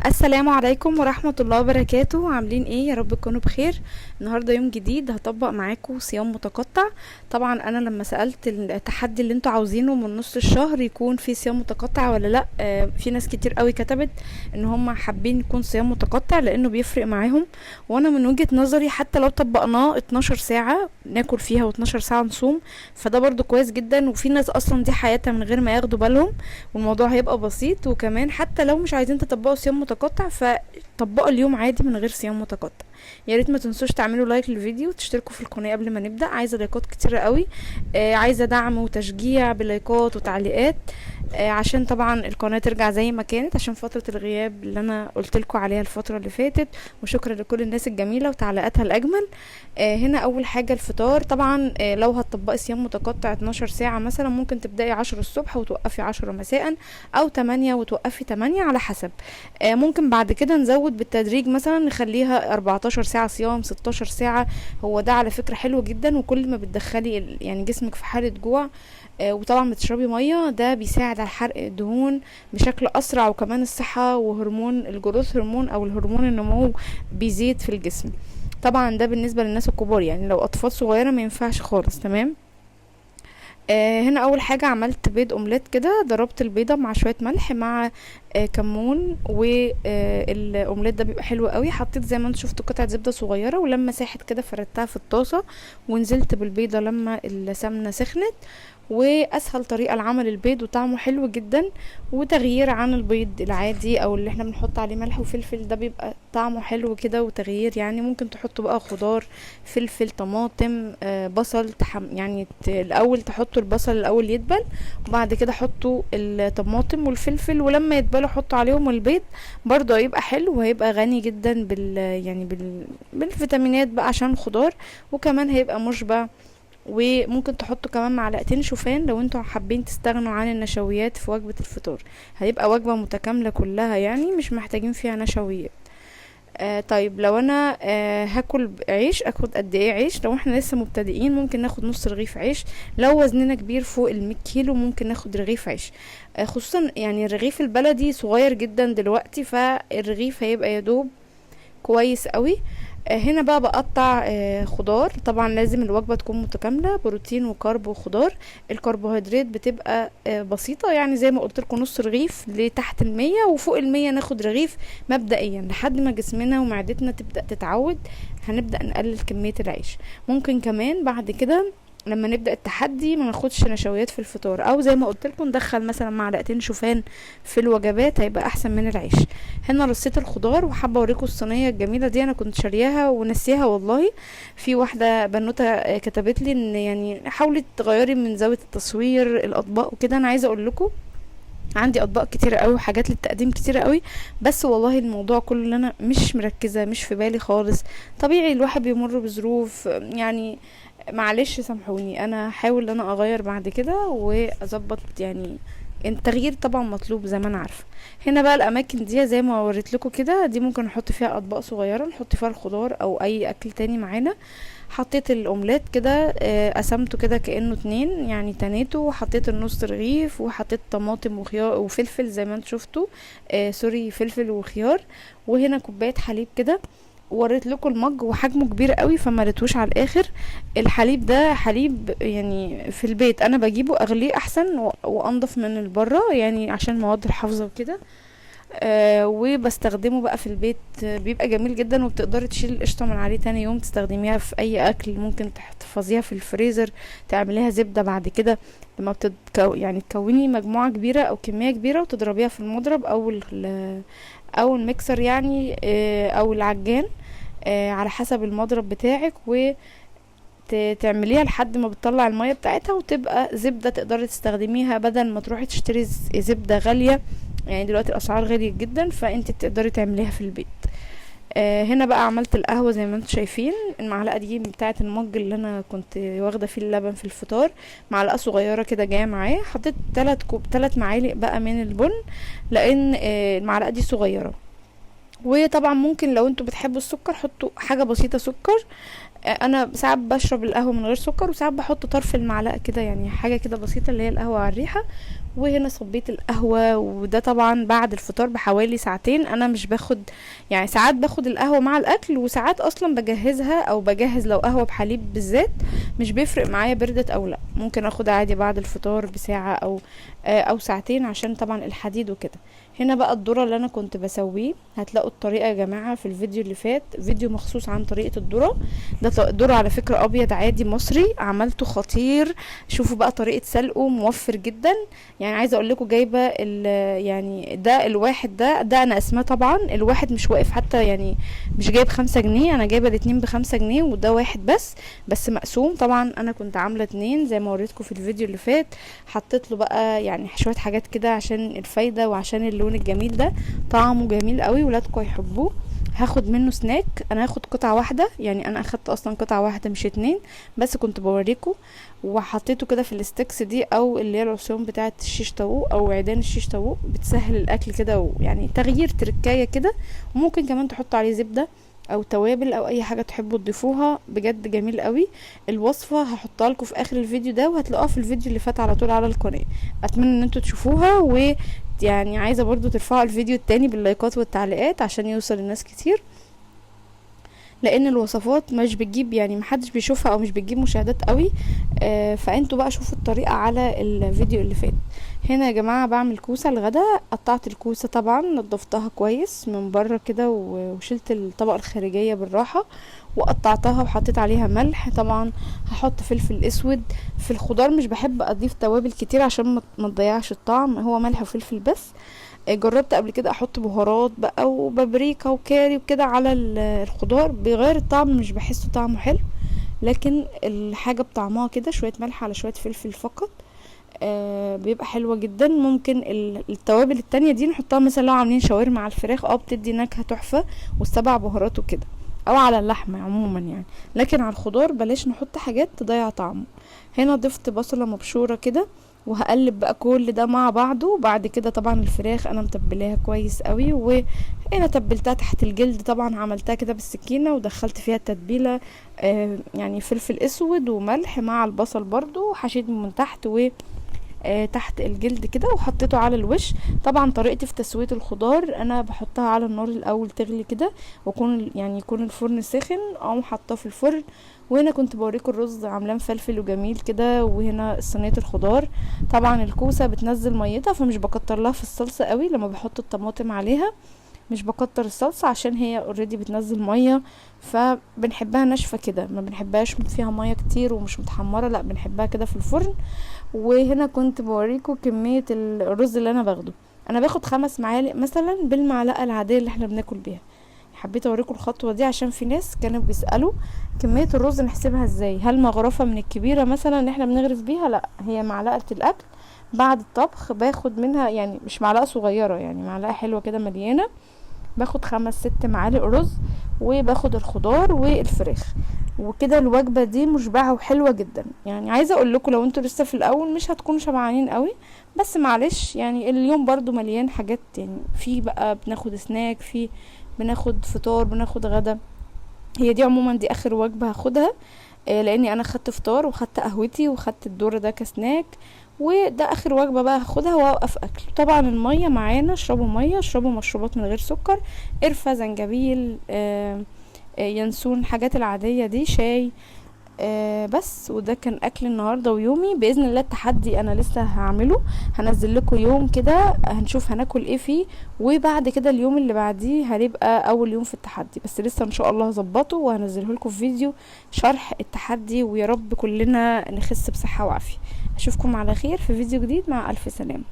السلام عليكم ورحمة الله وبركاته. عاملين ايه؟ يا رب تكونوا بخير. النهاردة يوم جديد هطبق معاكم صيام متقطع. طبعا انا لما سألت التحدي اللي انتوا عاوزينه من نص الشهر يكون في صيام متقطع ولا لا، في ناس كتير قوي كتبت ان هم حابين يكون صيام متقطع لانه بيفرق معاهم. وانا من وجهة نظري حتى لو طبقناه 12 ساعة ناكل فيها و12 ساعة نصوم فده برضو كويس جدا، وفي ناس اصلا دي حياتها من غير ما ياخدوا بالهم والموضوع هيبقى بسيط. وكمان حتى لو مش عايزين تطبقوا صيام متقطع فطبقوا اليوم عادي من غير صيام متقطع. يا ريت ما تنسوش تعملوا لايك للفيديو وتشتركوا في القناه قبل ما نبدا، عايزه لايكات كتيره قوي. عايزه دعم وتشجيع بلايكات وتعليقات، عشان طبعا القناه ترجع زي ما كانت عشان فتره الغياب اللي انا قلت لكم عليها الفتره اللي فاتت. وشكرا لكل الناس الجميله وتعليقاتها الاجمل. هنا اول حاجه الفطار. طبعا لو هتطبقي صيام متقطع 12 ساعه مثلا ممكن تبداي 10 الصبح وتوقفي 10 مساء، او 8 وتوقفي 8 على حسب. ممكن بعد كده نزود بالتدريج، مثلا نخليها 14 ساعة صيام، 16 ساعة. هو ده على فكرة حلو جدا، وكل ما بتدخلي يعني جسمك في حالة جوع وطبعا بتشربي مية ده بيساعد على حرق الدهون بشكل اسرع، وكمان الصحة وهرمون الجروث هرمون او الهرمون النمو بيزيد في الجسم. طبعا ده بالنسبة للناس الكبار، يعني لو اطفال صغيرة ما ينفعش خالص. تمام. هنا اول حاجة عملت بيض اومليت كده، ضربت البيضة مع شوية ملح مع كمون، والاومليت ده بيبقى حلو قوي. حطيت زي ما انتوا شفتوا قطعة زبدة صغيرة، ولما ساحت كده فردتها في الطاسة ونزلت بالبيضة لما السمنة سخنت. واسهل طريقة لعمل البيض وطعمه حلو جدا، وتغيير عن البيض العادي او اللي احنا بنحط عليه ملح وفلفل، ده بيبقى طعمه حلو كده وتغيير. يعني ممكن تحطوا بقى خضار، فلفل، طماطم، بصل، يعني الاول تحطوا البصل الاول يدبل، وبعد كده حطوا الطماطم والفلفل، ولما يدبلوا حطوا عليهم البيض. برضو هيبقى حلو وهيبقى غني جدا بالفيتامينات بقى عشان خضار، وكمان هيبقى مشبع. وممكن تحطوا كمان معلقتين شوفان لو انتوا حابين تستغنوا عن النشويات في وجبة الفطار. هيبقى وجبة متكاملة كلها، يعني مش محتاجين فيها نشويات. طيب لو انا هاكل عيش، اخد قد ايه عيش؟ لو احنا لسه مبتدئين ممكن ناخد نص رغيف عيش. لو وزننا كبير فوق ال100 كيلو ممكن ناخد رغيف عيش. خصوصا يعني الرغيف البلدي صغير جدا دلوقتي، فالرغيف هيبقى يدوب كويس قوي. هنا بقى بقطع خضار. طبعا لازم الوجبة تكون متكاملة، بروتين وكارب وخضار. الكربوهيدرات بتبقى بسيطة، يعني زي ما قلت لكم نص رغيف لتحت 100، وفوق 100 ناخد رغيف مبدئيا لحد ما جسمنا ومعدتنا تبدأ تتعود. هنبدأ نقلل كمية العيش. ممكن كمان بعد كده لما نبدأ التحدي ما ناخدش نشويات في الفطار، او زي ما قلت لكم ندخل مثلا معلقتين شوفان في الوجبات، هيبقى احسن من العيش. هنا رصيت الخضار وحابه اوريكم الصينيه الجميله دي، انا كنت شارياها ونسيها والله. في واحده بنوته كتبت لي ان يعني حاولي تغيري من زاويه التصوير الاطباق وكده. انا عايزه اقول لكم عندي اطباق كتيره قوي وحاجات للتقديم كتيره قوي، بس والله الموضوع كله اللي انا مش مركزه، مش في بالي خالص. طبيعي الواحد بيمر بظروف يعني، معلش سامحوني. انا هحاول ان انا اغير بعد كده واظبط، يعني التغيير طبعا مطلوب زي ما انا عارفه. هنا بقى الاماكن دي زي ما وريت لكم كده، دي ممكن نحط فيها اطباق صغيره نحط فيها الخضار او اي اكل تاني معانا. حطيت الاومليت كده، قسمته كده كانه اتنين، يعني تنيته، وحطيت النص رغيف، وحطيت طماطم وخيار وفلفل زي ما انتم شفتوا، سوري، فلفل وخيار. وهنا كوبايه حليب كده. وريت لكم المج وحجمه كبير قوي فما ريتوش على الاخر. الحليب ده حليب يعني في البيت انا بجيبه اغليه احسن وانضف من البره، يعني عشان مواد الحافظه وكده. وبستخدمه بقى في البيت، بيبقى جميل جدا، وبتقدري تشيل القشطه من عليه تاني يوم تستخدميها في اي اكل. ممكن تحفظيها في الفريزر، تعمليها زبده بعد كده لما يعني تكوني مجموعه كبيره او كميه كبيره وتضربيها في المضرب او الميكسر، يعني او العجان، على حسب المضرب بتاعك، وتعمليها لحد ما بتطلع المية بتاعتها وتبقى زبدة تقدري تستخدميها، بدل ما تروحي تشتري زبدة غالية. يعني دلوقتي الاسعار غالية جدا، فانت تقدري تعمليها في البيت. هنا بقى عملت القهوة زي ما انتم شايفين. المعلقة دي بتاعة المج اللي انا كنت واخدة فيه اللبن في الفطار، معلقة صغيرة كده جاية معايا. حطيت 3 معالق بقى من البن، لان المعلقة دي صغيرة. وطبعا ممكن لو انتوا بتحبوا السكر حطوا حاجة بسيطة سكر. انا ساعات بشرب القهوة من غير سكر، وساعات بحط طرف المعلقة كده، يعني حاجة كده بسيطة اللي هي القهوة على الريحة. وهنا صبيت القهوة، وده طبعا بعد الفطار بحوالي ساعتين. انا مش باخد، يعني ساعات باخد القهوة مع الاكل، وساعات اصلا بجهزها او بجهز لو قهوة بحليب بالذات مش بيفرق معايا بردت او لا، ممكن اخدها عادي بعد الفطار بساعة او ساعتين عشان طبعا الحديد وكده. هنا بقى الذرة اللي انا كنت بسويه، هتلاقوا الطريقة يا جماعة في الفيديو اللي فات، فيديو مخصوص عن طريقة الذرة. ده ذرة على فكرة ابيض عادي مصري، عملته خطير. شوفوا بقى طريقة سلقه موفر جدا. يعني عايزة اقول لكم جايبة يعني ده الواحد ده انا اسماه طبعا، الواحد مش واقف حتى، يعني مش جايب 5 جنيه، انا جايبة الاتنين ب5 جنيه، وده واحد بس مقسوم. طبعا انا كنت عاملة 2 زي ما وريتكم في الفيديو اللي فات. حطيت له بقى يعني شوية حاجات كده عشان الفايدة وعشان اللون الجميل ده، طعمه جميل قوي، ولادكم هيحبوه. هاخد منه سناك، انا هاخد قطعة واحدة، يعني انا اخدت اصلا قطعة واحدة مش 2، بس كنت بوريكم. وحطيته كده في الستيكس دي، او اللي هي العصيان بتاعة الشيش طاووق او عيدان الشيش طاووق، بتسهل الاكل كده، ويعني تغيير تركاية كده. وممكن كمان تحطوا عليه زبدة او توابل او اي حاجة تحبوا تضيفوها، بجد جميل قوي. الوصفة هحطها لكم في اخر الفيديو ده، وهتلاقوها في الفيديو اللي فات على طول على القناة. اتمنى ان انتوا تشوفوها، يعني عايزة برضو ترفعوا الفيديو التاني باللايكات والتعليقات عشان يوصل للناس كتير، لان الوصفات مش بتجيب، يعني محدش بيشوفها او مش بتجيب مشاهدات قوي. فانتوا بقى شوفوا الطريقة على الفيديو اللي فات. هنا يا جماعة بعمل كوسة الغدا. قطعت الكوسة طبعا، نضفتها كويس من بره كده، وشلت الطبقة الخارجية بالراحة، وقطعتها وحطيت عليها ملح. طبعا هحط فلفل اسود. في الخضار مش بحب اضيف توابل كتير عشان ما تضيعش الطعم، هو ملح وفلفل بس. جربت قبل كده احط بهارات بقى وبابريكا وكاري وكده على الخضار، بيغير الطعم، مش بحسه طعمه حلو. لكن الحاجة بطعمها كده، شوية ملح على شوية فلفل فقط، بيبقى حلوة جدا. ممكن التوابل التانية دي نحطها مثلا لو عاملين شاورما على الفراخ، بتدي نكهة تحفة، والسبع بهارات وكده، او على اللحمة عموما يعني. لكن على الخضار بلاش نحط حاجات تضيع طعمه. هنا ضفت بصلة مبشورة كده، وهقلب بقى كل ده مع بعضه. بعد كده طبعا الفراخ انا متبلاها كويس قوي، وانا تبلتها تحت الجلد، طبعا عملتها كده بالسكينة ودخلت فيها التتبيلة، يعني فلفل اسود وملح مع البصل برضو، حشيت من تحت تحت الجلد كده، وحطيته على الوش. طبعا طريقتي في تسوية الخضار، انا بحطها على النار الاول تغلي كده، يكون الفرن سخن، اقوم حطاه في الفرن. وهنا كنت بوريكم الرز عاملاه مفلفل وجميل كده، وهنا صينيه الخضار. طبعا الكوسه بتنزل ميتها، فمش بكتر لها في الصلصه قوي لما بحط الطماطم عليها، مش بكتر الصلصة عشان هي اوريدي بتنزل مية، فبنحبها ناشفة كده، ما بنحبهاش فيها مية كتير ومش متحمرة، لا بنحبها كده في الفرن. وهنا كنت بوريكم كمية الرز اللي انا باخده. انا باخد 5 معالق مثلا بالمعلقة العادية اللي احنا بناكل بيها. حبيت اوريكم الخطوة دي عشان في ناس كانوا بيسألوا كمية الرز نحسبها ازاي، هل مغرفة من الكبيرة مثلا اللي احنا بنغرف بيها؟ لا، هي معلقة الاكل بعد الطبخ باخد منها، يعني مش معلقة صغيرة، يعني معلقة حلوة كده مليانة، باخد 5 6 معالق رز، وباخد الخضار والفراخ، وكده الوجبة دي مشبعة وحلوة جدا. يعني عايزة اقول لكم لو انتوا لسه في الاول مش هتكونوا شبعانين قوي، بس معلش يعني اليوم برضو مليان حاجات، يعني في بقى بناخد سناك، في بناخد فطار، بناخد غدا. هي دي عموما دي اخر وجبة هاخدها، لاني انا خدت فطار وخدت قهوتي وخدت الدور ده كسناك، وده اخر وجبه بقى هاخدها واوقف اكل. طبعا الميه معانا، اشربوا ميه، اشربوا مشروبات من غير سكر، قرفه، زنجبيل، ينسون، الحاجات العاديه دي، شاي. بس وده كان اكل النهارده ويومي. باذن الله التحدي انا لسه هعمله، هنزل لكم يوم كده هنشوف هناكل ايه فيه، وبعد كده اليوم اللي بعديه هنبقى اول يوم في التحدي، بس لسه ان شاء الله هظبطه وهنزله لكم في فيديو شرح التحدي. ويا رب كلنا نخس بصحه وعافيه. اشوفكم على خير في فيديو جديد، مع الف سلامه.